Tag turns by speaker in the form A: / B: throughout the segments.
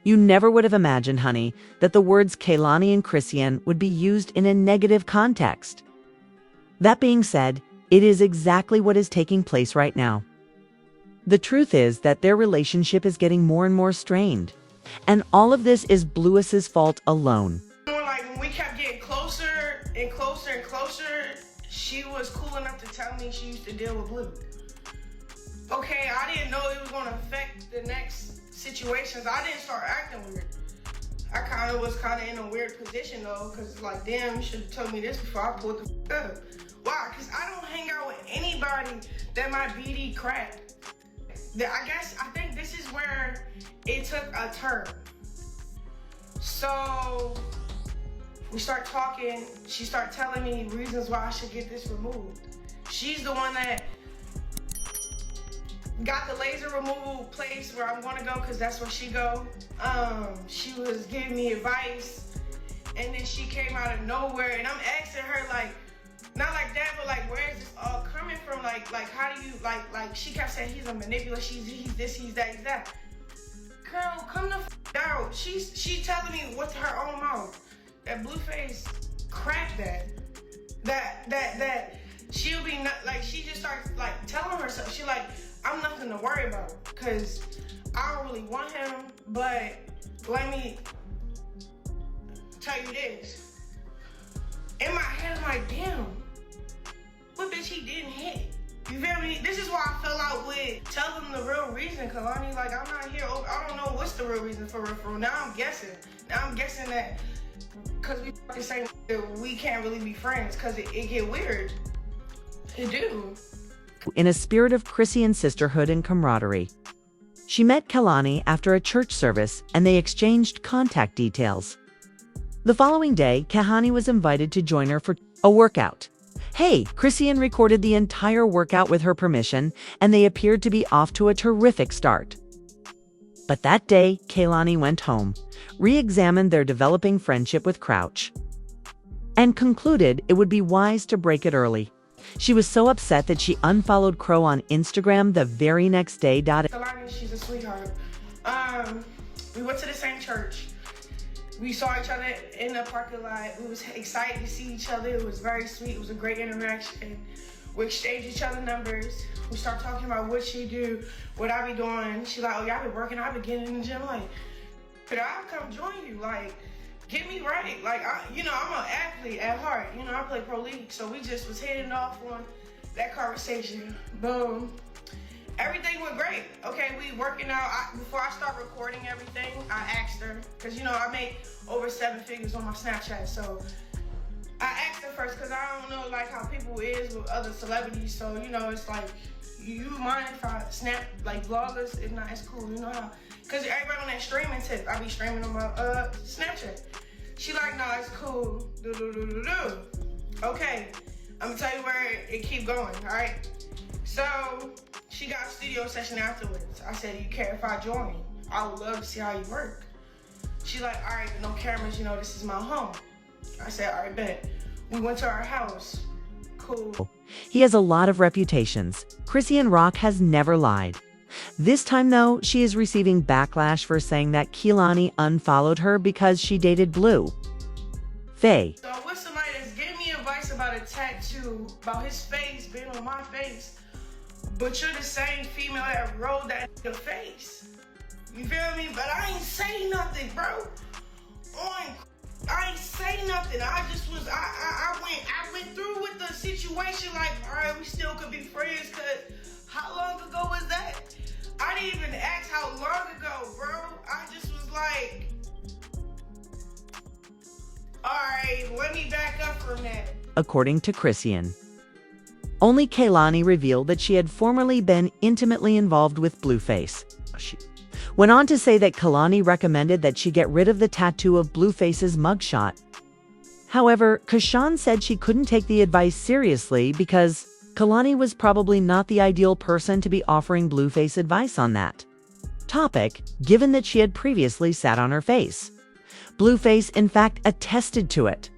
A: You never would have imagined, honey, that the words Kehlani and Chrisean would be used in a negative context. That being said, it is exactly what is taking place right now. The truth is that their relationship is getting more and more strained. And all of this is Blueface's fault alone.
B: Like when we kept getting closer and closer and closer, she was cool enough to tell me she used to deal with Blue. Okay, I didn't know it was going to affect the next situations. I didn't start acting weird. I was in a weird position though, because like, damn, you should have told me this before I pulled the up. Why? Because I don't hang out with anybody that my BD cracked. I think this is where it took a turn. So we start talking, she started telling me reasons why I should get this removed. She's the one that got the laser removal place where I'm gonna go, because that's where she go. She was giving me advice, and then she came out of nowhere, and I'm asking her like, not like that, but like, where is this all coming from? Like how do you, like she kept saying he's a manipulator, he's this, he's that, he's that. Girl, come the f out. She telling me with her own mouth that Blueface cracked that she'll be not, like, she just starts like telling herself, she like, I'm nothing to worry about, cause I don't really want him, but let me tell you this. In my head, I'm like, damn, what bitch he didn't hit? You feel me? This is why I fell out with, tell them the real reason, Kehlani. Like, I'm not here, I don't know what's the real reason for referral. Now I'm guessing that because we the same, we can't really be friends, because it get weird. It do.
A: In a spirit of Chrisean sisterhood and camaraderie, she met Kehlani after a church service and they exchanged contact details. The following day, Kehlani was invited to join her for a workout. Hey, Chrisean recorded the entire workout with her permission, and they appeared to be off to a terrific start. But that day, Kehlani went home, re-examined their developing friendship with Crouch, and concluded it would be wise to break it early. She was so upset that she unfollowed Crow on Instagram the very next day.
B: Kehlani, she's a sweetheart. We went to the same church. We saw each other in the parking lot. We was excited to see each other. It was very sweet. It was a great interaction. We exchanged each other numbers. We started talking about what she do, what I be doing. She like, oh, y'all been working. I been getting in the gym. Like, could I come join you? Like, get me right. Like, I'm an athlete at heart. I play pro league. So we just was heading off on that conversation. Boom. Everything went great. Okay, we working out. Before I start recording everything, I asked her, because I make over 7 figures on my Snapchat. So I asked her first, because I don't know like how people is with other celebrities. So it's like, you mind if I snap like vloggers? If not, it's cool. You know how? Because everybody on that streaming tip, I be streaming on my Snapchat. She like, nah, it's cool. Okay, I'm gonna tell you where it keep going. All right. So she got a studio session afterwards. I said, you care if I join? I would love to see how you work. She like, all right, no cameras, this is my home. I said, all right, bet. We went to our house. Cool.
A: He has a lot of reputations. Chrisean Rock has never lied. This time, though, she is receiving backlash for saying that Kehlani unfollowed her because she dated Blue. Faye.
B: So with somebody that's giving me advice about a tattoo, about his face being on my face, but you're the same female that rolled that in the face. You feel me? But I ain't say nothing, bro. I ain't say nothing. I just was, I went through with the situation like, all right, we still could be friends, because how long ago was that? I didn't even ask how long ago, bro. I just was like, all right, let me back up from that.
A: According to Chrisean, only Kehlani revealed that she had formerly been intimately involved with Blueface. She went on to say that Kehlani recommended that she get rid of the tattoo of Blueface's mugshot. However, Chrisean said she couldn't take the advice seriously because Kehlani was probably not the ideal person to be offering Blueface advice on that topic, given that she had previously sat on her face. Blueface, in fact, attested to it.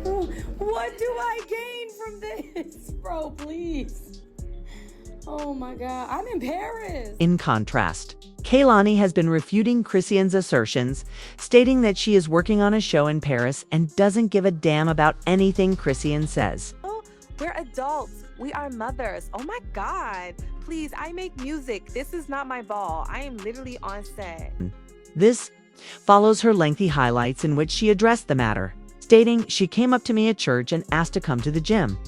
C: What do I gain from this? Bro, please. Oh my God, I'm in Paris.
A: In contrast, Kehlani has been refuting Chrisean's assertions, stating that she is working on a show in Paris and doesn't give a damn about anything Chrisean says.
D: Oh, we're adults. We are mothers. Oh my God. Please, I make music. This is not my ball. I am literally on set.
A: This follows her lengthy highlights in which she addressed the matter, stating she came up to me at church and asked to come to the gym.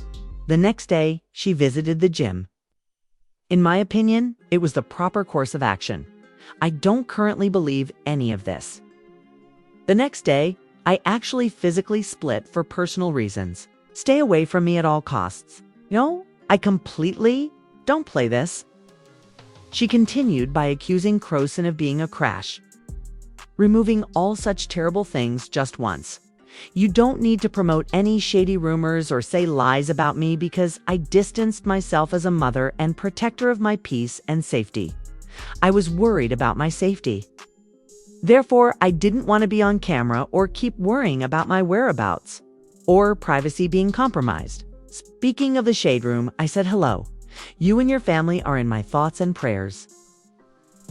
A: The next day, she visited the gym. In my opinion, it was the proper course of action. I don't currently believe any of this. The next day, I actually physically split for personal reasons. Stay away from me at all costs. No, I completely don't play this. She continued by accusing Chrisean of being a crash, removing all such terrible things just once. You don't need to promote any shady rumors or say lies about me because I distanced myself as a mother and protector of my peace and safety. I was worried about my safety. Therefore, I didn't want to be on camera or keep worrying about my whereabouts or privacy being compromised. Speaking of the shade room, I said hello. You and your family are in my thoughts and prayers.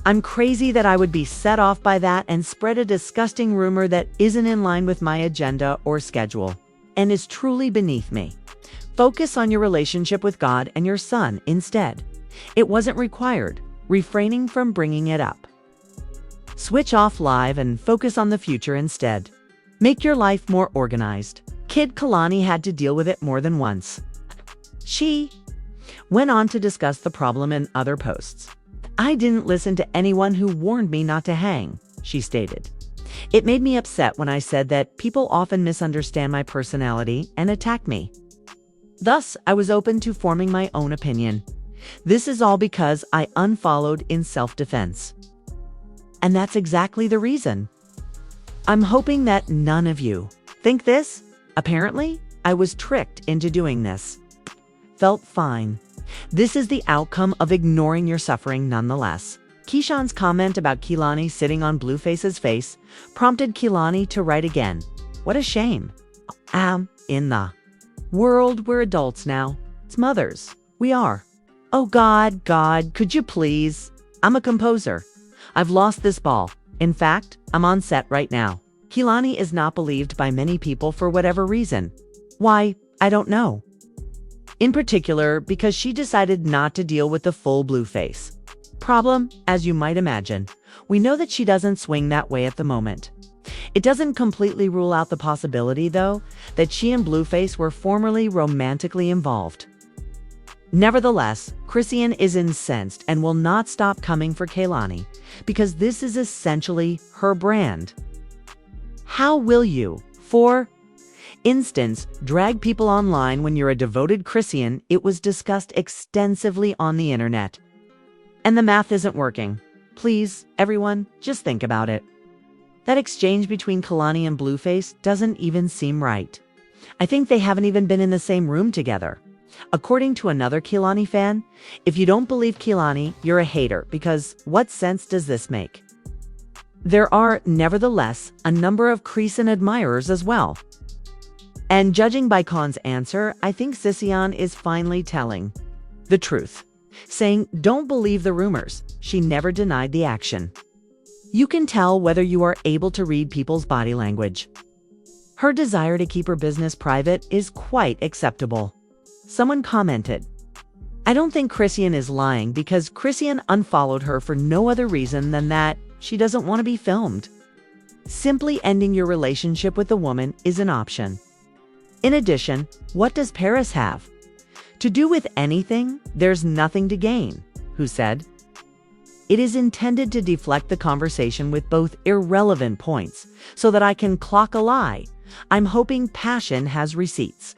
A: I'm crazy that I would be set off by that and spread a disgusting rumor that isn't in line with my agenda or schedule and is truly beneath me. Focus on your relationship with God and your son instead. It wasn't required, refraining from bringing it up. Switch off live and focus on the future instead. Make your life more organized. Kid Kehlani had to deal with it more than once. She went on to discuss the problem in other posts. I didn't listen to anyone who warned me not to hang, she stated. It made me upset when I said that people often misunderstand my personality and attack me. Thus, I was open to forming my own opinion. This is all because I unfollowed in self-defense. And that's exactly the reason. I'm hoping that none of you think this. Apparently, I was tricked into doing this. Felt fine. This is the outcome of ignoring your suffering nonetheless. Keishan's comment about Kehlani sitting on Blueface's face prompted Kehlani to write again. What a shame. In the world, we're adults now. It's mothers. We are. Oh God, could you please? I'm a composer. I've lost this ball. In fact, I'm on set right now. Kehlani is not believed by many people for whatever reason. Why, I don't know. In particular, because she decided not to deal with the full Blueface problem, as you might imagine. We know that she doesn't swing that way at the moment. It doesn't completely rule out the possibility, though, that she and Blueface were formerly romantically involved. Nevertheless, Chrisean is incensed and will not stop coming for Kehlani, because this is essentially her brand. How will you, for instance, drag people online when you're a devoted Chrisean? It was discussed extensively on the internet. And the math isn't working. Please, everyone, just think about it. That exchange between Kehlani and Blueface doesn't even seem right. I think they haven't even been in the same room together. According to another Kehlani fan, if you don't believe Kehlani, you're a hater, because what sense does this make? There are, nevertheless, a number of Chrisean admirers as well. And judging by Khan's answer, I think Chrisean is finally telling the truth, saying, don't believe the rumors. She never denied the action. You can tell whether you are able to read people's body language. Her desire to keep her business private is quite acceptable. Someone commented, I don't think Chrisean is lying because Chrisean unfollowed her for no other reason than that she doesn't want to be filmed. Simply ending your relationship with a woman is an option. In addition, what does Paris have to do with anything? There's nothing to gain, who said. It is intended to deflect the conversation with both irrelevant points so that I can clock a lie. I'm hoping passion has receipts.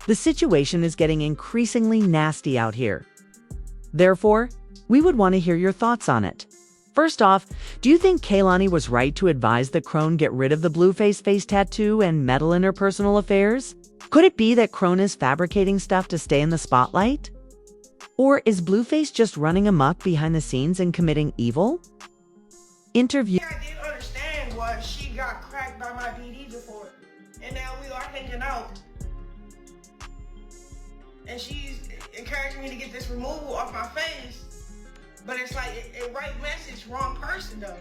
A: The situation is getting increasingly nasty out here. Therefore, we would want to hear your thoughts on it. First off, do you think Kehlani was right to advise that Chrisean get rid of the Blueface face tattoo and meddle in her personal affairs? Could it be that Chrisean is fabricating stuff to stay in the spotlight? Or is Blueface just running amok behind the scenes and committing evil? Interview.
B: I didn't understand why she got cracked by my BD before, and now we are hanging out. And encouraged me to get this removal off my face. But it's like, it right message, wrong person though.